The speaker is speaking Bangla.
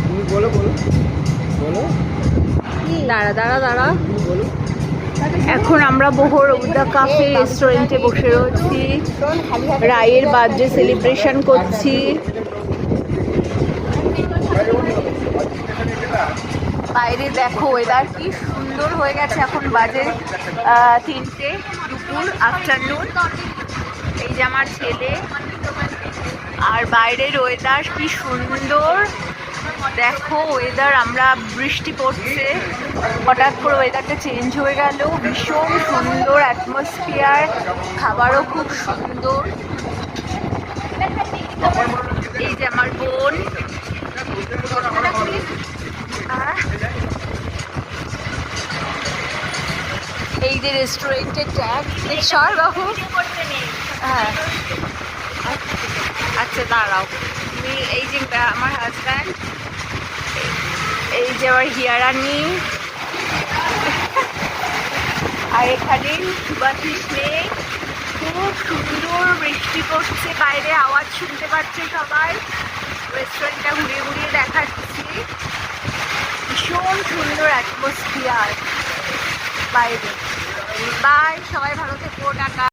তুমি বলো বলো বলো। দাঁড়া দাঁড়া দাঁড়া, এখন আমরা বহর দ্য কাফে রেস্টুরেন্টে বসে রয়েছি, রায়ের বার্থডে সেলিব্রেশন করছি। বাইরে দেখো ওয়েদার কি সুন্দর হয়ে গেছে, এখন বাজে 3টে দুপুর, আফটারনুন। এই যে আমার ছেলে, আর বাইরের ওয়েদার কি সুন্দর দেখো। ওয়েদার, আমরা বৃষ্টি পড়ছে, হঠাৎ করে ওয়েদারটা চেঞ্জ হয়ে গেল, ভীষণ সুন্দর অ্যাটমসফিয়ার, খাবারও খুব সুন্দর। এই যে আমার বোন, এই যে রেস্টুরেন্টের ট্যাগ সর বাবু। হ্যাঁ আচ্ছা দাঁড়াও, তুমি এই যে আমার হাজব্যান্ড, এই যে আমার হিয়ারানি, আর এখানে সুভাষিস নেই। খুব সুন্দর বৃষ্টি পড়ছে, বাইরে আওয়াজ শুনতে পাচ্ছে সবাই। রেস্টুরেন্টটা ঘুরিয়ে ঘুরিয়ে দেখাচ্ছি, ভীষণ সুন্দর অ্যাটমসফিয়ার বাইরে। বাই, সবাই ভালো থেকো, টাটা।